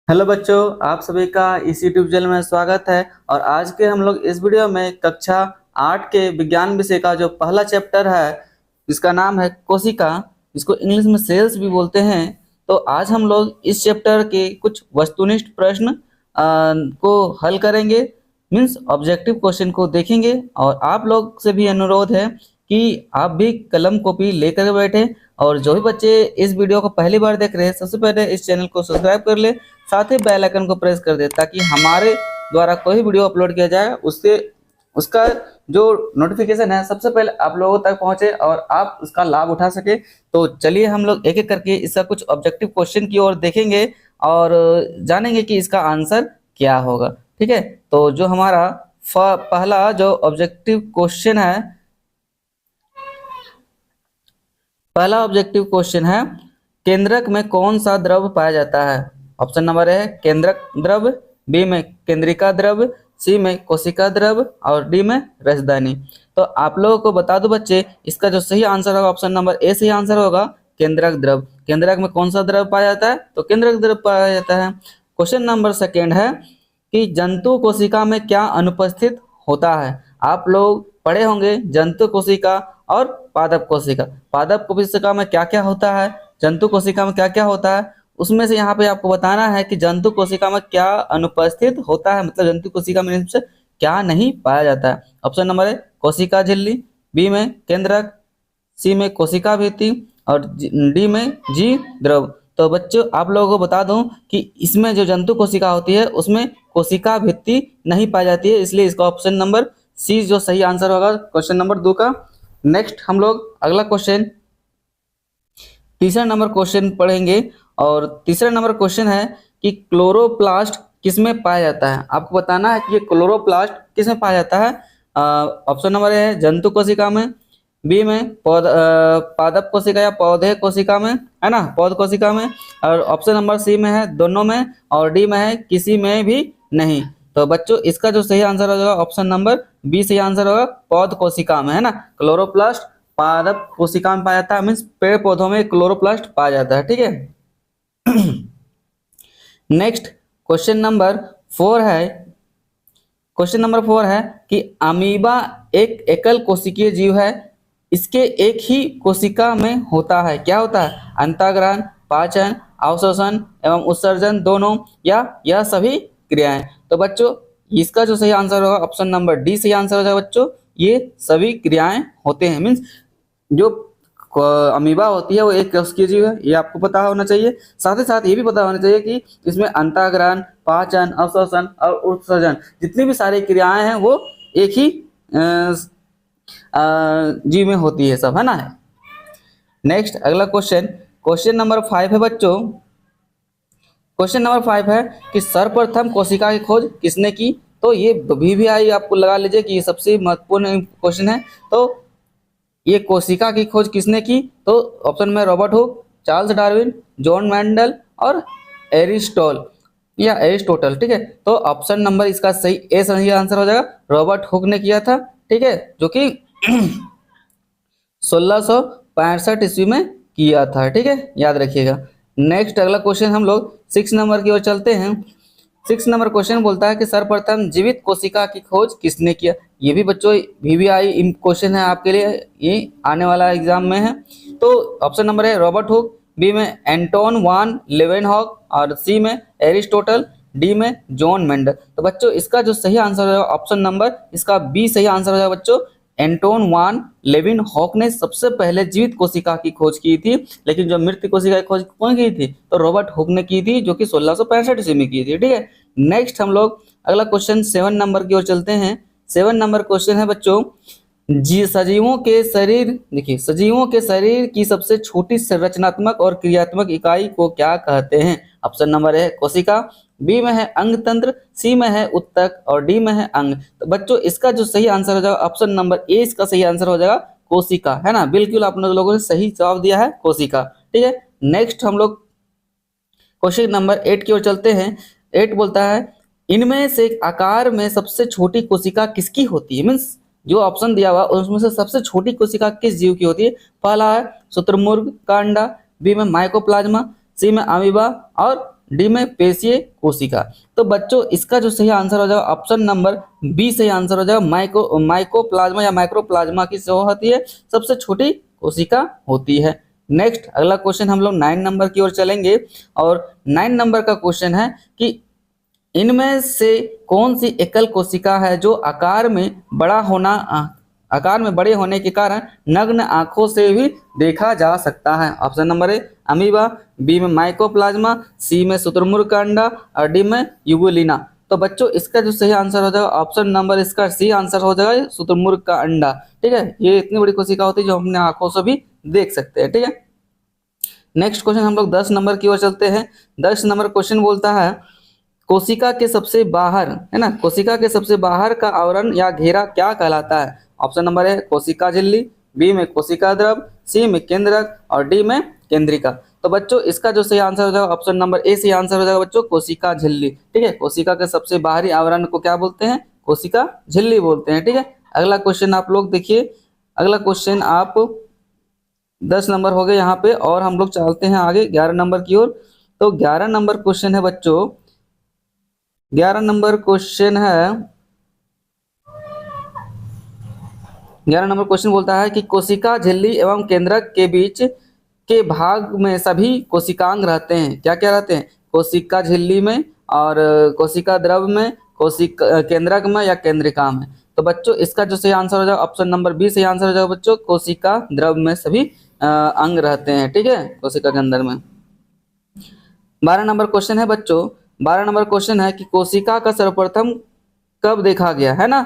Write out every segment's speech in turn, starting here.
Hello बच्चों, आप सभी का इस यूट्यूब चैनल में स्वागत है। और आज के हम लोग इस वीडियो में कक्षा 8 के विज्ञान विषय का जो पहला चैप्टर है जिसका नाम है कोशिका, इसको इंग्लिश में सेल्स भी बोलते हैं। तो आज हम लोग इस चैप्टर के कुछ वस्तुनिष्ठ प्रश्न को हल करेंगे, मीन्स ऑब्जेक्टिव क्वेश्चन को देखेंगे। और आप लोग से भी अनुरोध है कि आप भी कलम कॉपी लेकर बैठे। और जो भी बच्चे इस वीडियो को पहली बार देख रहे हैं, सबसे पहले इस चैनल को सब्सक्राइब कर ले, साथ ही बेल आइकन को प्रेस कर दे ताकि हमारे द्वारा कोई वीडियो अपलोड किया जाए उससे उसका जो नोटिफिकेशन है सबसे पहले आप लोगों तक पहुंचे और आप उसका लाभ उठा सके। तो चलिए हम लोग एक एक करके इसका कुछ ऑब्जेक्टिव क्वेश्चन की ओर देखेंगे और जानेंगे कि इसका आंसर क्या होगा। ठीक है, तो जो हमारा पहला जो ऑब्जेक्टिव क्वेश्चन है, पहला ऑब्जेक्टिव क्वेश्चन है केंद्रक में कौन सा द्रव पाया जाता है। ऑप्शन नंबर है केंद्रक द्रव, बी में केंद्रिका द्रव, सी में कोशिका द्रव और डी में रसदानी। तो आप लोगों को बता दो बच्चे, इसका जो सही आंसर होगा ऑप्शन नंबर ए सही आंसर होगा, केंद्रक द्रव। केंद्रक में कौन सा द्रव पाया जाता है, तो केंद्रक द्रव पाया जाता है। क्वेश्चन नंबर सेकेंड है कि जंतु कोशिका में क्या अनुपस्थित होता है। आप लोग पढ़े होंगे जंतु कोशिका और पादप कोशिका। पादप कोशिका में क्या क्या होता है, जंतु कोशिका में क्या क्या होता है, उसमें से यहाँ पे आपको बताना है कि जंतु कोशिका में क्या अनुपस्थित होता है, मतलब जंतु कोशिका में से क्या नहीं पाया जाता है। ऑप्शन नंबर है कोशिका झिल्ली, बी में केंद्रक, सी में कोशिका भित्ति और डी में जी द्रव। तो बच्चों आप लोगों को बता दूं कि इसमें जो जंतु कोशिका होती है उसमें कोशिका भित्ति नहीं पाई जाती है, इसलिए इसका ऑप्शन नंबर सी जो सही आंसर होगा क्वेश्चन नंबर 2 का। नेक्स्ट हम लोग अगला क्वेश्चन तीसरा नंबर क्वेश्चन पढ़ेंगे। और तीसरा नंबर क्वेश्चन है कि क्लोरोप्लास्ट किसमें पाया जाता है। आपको बताना है कि ये क्लोरोप्लास्ट किसमें पाया जाता है। ऑप्शन नंबर ए है जंतु कोशिका में, बी में पादप कोशिका या पौधे कोशिका में, है ना, पौध कोशिका में, और ऑप्शन नंबर सी में है दोनों में, और डी में है किसी में भी नहीं। तो बच्चों इसका जो सही आंसर होगा ऑप्शन नंबर बी सही आंसर होगा, पौध कोशिका में, है ना। क्लोरोप्लास्ट पादप कोशिका में पाया जाता है, मीन्स पेड़ पौधों में क्लोरोप्लास्ट पाया जाता है। ठीक है। नेक्स्ट क्वेश्चन नंबर 4 है, क्वेश्चन नंबर 4 है कि अमीबा एक एकल कोशिकीय जीव है, इसके एक ही कोशिका में होता है। क्या होता है, अंतःग्रहण, पाचन, अवशोषण एवं उत्सर्जन दोनों, या यह सभी क्रियाएं। तो बच्चों इसका जो सही आंसर होगा ऑप्शन नंबर डी सही आंसर हो जाएगा। बच्चों ये सभी क्रियाएं होते हैं, मीन्स जो अमीबा होती है वो एक कोशिकीय जीव है, ये आपको पता होना चाहिए। साथ ही साथ ये भी पता होना चाहिए कि इसमें अंतःग्रहण, पाचन, अवशोषण और उत्सर्जन जितनी भी सारी क्रियाएं हैं वो एक ही जीव में होती है, सब, है ना। नेक्स्ट अगला क्वेश्चन, क्वेश्चन नंबर 5 है बच्चों। क्वेश्चन नंबर 5 है कि सर्वप्रथम कोशिका की खोज किसने की। तो ये VVI आपको लगा लीजिए कि ये सबसे महत्वपूर्ण क्वेश्चन है। तो ये कोशिका की खोज किसने की, तो ऑप्शन में Robert Hooke, Charles Darwin, John Mendel और एरिस्टोटल। ठीक है, तो ऑप्शन नंबर इसका सही आंसर हो जाएगा, रॉबर्ट हुक ने किया था। ठीक है, जो कि 1665 ईस्वी में किया था। ठीक है, याद रखिएगा। नेक्स्ट अगला क्वेश्चन हम लोग 6 नंबर की ओर चलते हैं। 6 नंबर क्वेश्चन बोलता है कि सर्वप्रथम जीवित कोशिका की खोज किसने किया। ये भी बच्चों VVI क्वेश्चन है आपके लिए, ये आने वाला एग्जाम में है। तो ऑप्शन नंबर है रॉबर्ट हुक, बी में एंटोन वान लेवेनहॉक और सी में एरिस्टोटल, डी में जॉन मेंडल। तो बच्चों इसका जो सही आंसर है ऑप्शन नंबर इसका बी सही आंसर हो जाएगा। बच्चों एंटोन वान लेवेनहॉक ने सबसे पहले जीवित कोशिका की खोज की थी, लेकिन जो मृत कोशिका की खोज कौन की थी, तो रॉबर्ट हुक ने की थी, जो कि 1665 ईस्वी में की थी। ठीक है, नेक्स्ट हम लोग अगला क्वेश्चन 7 नंबर की ओर चलते हैं। 7 नंबर क्वेश्चन है बच्चों, सजीवों के शरीर, देखिए सजीवों के शरीर की सबसे छोटी संरचनात्मक और क्रियात्मक इकाई को क्या कहते हैं। ऑप्शन नंबर है कोशिका, बी में है अंग तंत्र, सी में है उत्तक और डी में है अंग। तो बच्चों इसका जो सही आंसर हो जाएगा ऑप्शन नंबर ए इसका सही आंसर हो जाएगा, कोशिका, है ना। बिल्कुल आप लोगों ने सही जवाब दिया है, कोशिका। ठीक है, नेक्स्ट हम लोग क्वेश्चन नंबर 8 की ओर चलते हैं। 8 बोलता है इनमें से आकार में सबसे छोटी कोशिका किसकी होती है, मीन्स जो ऑप्शन दिया हुआ उसमें से सबसे छोटी कोशिका किस जीव की होती है। पहला है शुतुरमुर्ग का अंडा, बी में माइकोप्लाज्मा, सी में अमीबा और डी में पेशीय कोशिका। तो बच्चों इसका जो सही आंसर हो जाएगा ऑप्शन नंबर बी सही आंसर हो जाएगा। माइकोप्लाज्मा या माइक्रोप्लाज्मा की जो होती है सबसे छोटी कोशिका होती है। नेक्स्ट अगला क्वेश्चन हम लोग 9 नंबर की ओर चलेंगे और 9 नंबर का क्वेश्चन है कि इनमें से कौन सी एकल कोशिका है जो आकार में बड़े होने के कारण नग्न आंखों से भी देखा जा सकता है। Option number A amoeba, B में माइकोप्लाज्मा, सी में शुतुरमुर्ग का अंडा और डी में यूबुलिना। तो बच्चों इसका जो सही आंसर हो जाएगा ऑप्शन नंबर इसका सी आंसर हो जाएगा शुतुरमुर्ग का अंडा। ठीक है, ये इतनी बड़ी कोशिका होती है जो हमने आंखों से भी देख सकते हैं। ठीक है, नेक्स्ट क्वेश्चन हम लोग 10 नंबर की ओर चलते हैं। 10 नंबर क्वेश्चन बोलता है कोशिका के सबसे बाहर, है ना, कोशिका के सबसे बाहर का आवरण या घेरा क्या कहलाता है। ऑप्शन नंबर है कोशिका झिल्ली, बी में कोशिका द्रव, सी में केंद्रक और डी में केंद्रिका। तो बच्चों इसका जो सही आंसर हो जाएगा ऑप्शन नंबर ए सही आंसर हो जाएगा बच्चों कोशिका झिल्ली। ठीक है, कोशिका के सबसे बाहरी आवरण को क्या बोलते हैं, कोशिका झिल्ली बोलते हैं। ठीक है, अगला क्वेश्चन आप लोग देखिए, अगला क्वेश्चन आप 10 नंबर हो गए यहाँ पे और हम लोग चलते हैं आगे 11 नंबर की ओर। तो 11 नंबर क्वेश्चन है बच्चों, 11 नंबर क्वेश्चन है, 11 नंबर क्वेश्चन बोलता है कि कोशिका झिल्ली एवं केंद्रक के बीच के भाग में सभी कोशिकांग रहते हैं। क्या क्या रहते हैं, कोशिका झिल्ली में और कोशिका द्रव में, कोशिका केंद्रक में या केंद्रिका में। तो बच्चों इसका जो सही आंसर हो जाएगा ऑप्शन नंबर बी सही आंसर हो जाएगा बच्चों कोशिका द्रव में सभी अंग रहते हैं। ठीक है, कोशिका के अंदर में। 12 नंबर क्वेश्चन है बच्चों, 12 नंबर क्वेश्चन है कि कोशिका का सर्वप्रथम कब देखा गया, है ना।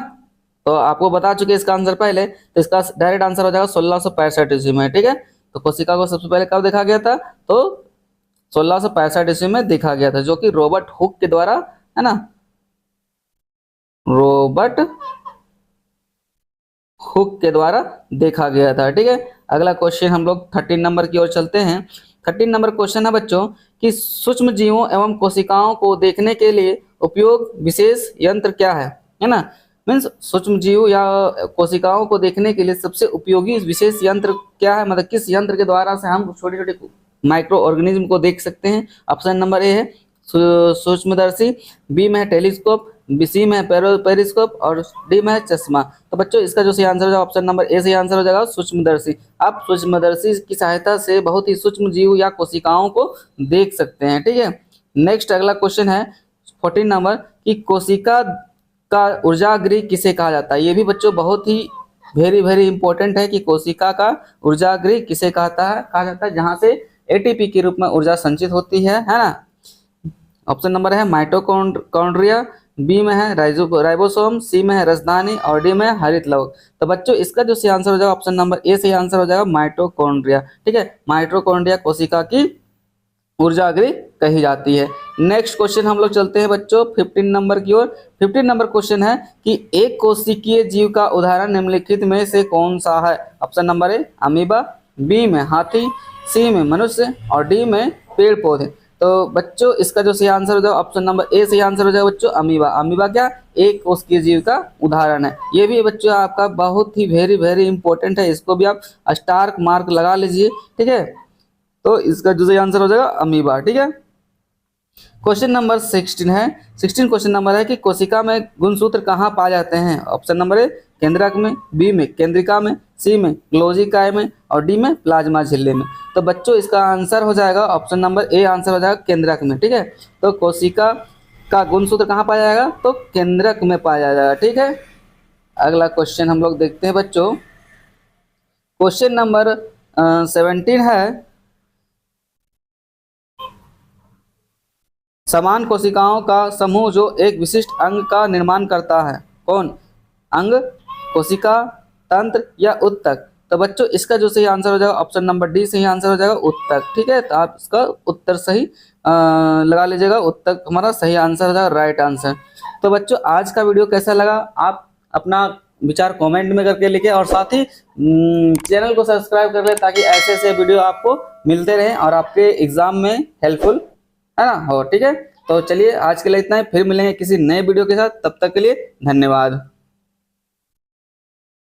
तो आपको बता चुके इसका आंसर पहले, तो इसका डायरेक्ट आंसर हो जाएगा 1665 ईस्वी में। ठीक है, तो कोशिका को सबसे पहले कब देखा गया था, तो 1665 ईस्वी में देखा गया था, जो कि रॉबर्ट हुक के द्वारा, है ना, रॉबर्ट हुक के द्वारा देखा गया था। ठीक है, अगला क्वेश्चन हम लोग 13 नंबर की ओर चलते हैं। 13 नंबर क्वेश्चन है बच्चों कि सूक्ष्म जीवों एवं कोशिकाओं को देखने के लिए उपयोग विशेष यंत्र क्या है ना। मीन्स सूक्ष्म जीव या कोशिकाओं को देखने के लिए सबसे उपयोगी विशेष यंत्र क्या है, मतलब किस यंत्र के द्वारा से हम छोटे छोटे माइक्रो ऑर्गेनिज्म को देख सकते हैं। ऑप्शन नंबर ए है सूक्ष्मदर्शी, बी में है टेलीस्कोप, सी में है पेरिस्कोप और डी में है चश्मा। तो बच्चों इसका जो सही आंसर हो जाएगा ऑप्शन नंबर ए सही आंसर हो जाएगा सूक्ष्मदर्शी। आप सूक्ष्मदर्शी की सहायता से बहुत ही सूक्ष्म जीव या कोशिकाओं को देख सकते हैं। ठीक है, नेक्स्ट अगला क्वेश्चन है 14 नंबर कि कोशिका का ऊर्जागृह किसे कहा जाता है। ये भी बच्चों बहुत ही वेरी इंपॉर्टेंट है कि कोशिका का ऊर्जागृह किसे कहा जाता है, जहां से एटीपी के रूप में ऊर्जा संचित होती है ना। ऑप्शन नंबर है माइटोकॉन्ड्रिया, बी में है राइबोसोम, सी में है राजधानी और डी में है हरित लवक। तो बच्चों इसका जो सही आंसर हो जाएगा ऑप्शन नंबर ए सही आंसर हो जाएगा माइटोकॉन्ड्रिया। ठीक है, माइटोकॉन्ड्रिया कोशिका की ऊर्जागृह कही जाती है। नेक्स्ट क्वेश्चन हम लोग चलते हैं बच्चों 15 नंबर की ओर। 15 नंबर क्वेश्चन है कि एक कोशिकीय जीव का उदाहरण निम्नलिखित में से कौन सा है। Option number A amoeba, B में हाथी, सी में मनुष्य और डी में पेड़ पौधे। तो बच्चों इसका जो सही आंसर हो जाएगा ऑप्शन नंबर ए सही आंसर हो जाएगा बच्चों अमीबा। अमीबा क्या एक कोशिकीय जीव का उदाहरण है। ये भी बच्चों आपका बहुत ही वेरी इंपॉर्टेंट है, इसको भी आप स्टार मार्क लगा लीजिए। ठीक है, तो इसका जो सही आंसर हो जाएगा अमीबा। ठीक है, क्वेश्चन नंबर 16 है। 16 क्वेश्चन नंबर है कि कोशिका में गुणसूत्र कहाँ पाए जाते हैं। ऑप्शन नंबर ए केंद्रक में, बी में केंद्रिका में, सी में ग्लोजी काय में और डी में प्लाज्मा झिल्ली में। तो बच्चों इसका आंसर हो जाएगा ऑप्शन नंबर ए आंसर हो जाएगा केंद्रक में। ठीक है, तो कोशिका का गुणसूत्र कहाँ पाया जाएगा, तो केंद्रक में पाया जाएगा। ठीक है, अगला क्वेश्चन हम लोग देखते हैं बच्चों, क्वेश्चन नंबर 17 है समान कोशिकाओं का समूह जो एक विशिष्ट अंग का निर्माण करता है, कौन। अंग, कोशिका, तंत्र या उत्तक। तो बच्चों इसका जो सही आंसर हो जाएगा ऑप्शन नंबर डी सही आंसर हो जाएगा उत्तक। ठीक है, तो आप इसका उत्तर सही लगा लीजिएगा, उत्तक हमारा सही आंसर हो जाएगा, राइट आंसर। तो बच्चों आज का वीडियो कैसा लगा आप अपना विचार कमेंट में करके लिखे और साथ ही चैनल को सब्सक्राइब कर ले ताकि ऐसे ऐसे वीडियो आपको मिलते रहें और आपके एग्जाम में हेल्पफुल है ना हो। ठीक है, तो चलिए आज के लिए इतना ही, फिर मिलेंगे किसी नए वीडियो के साथ, तब तक के लिए धन्यवाद।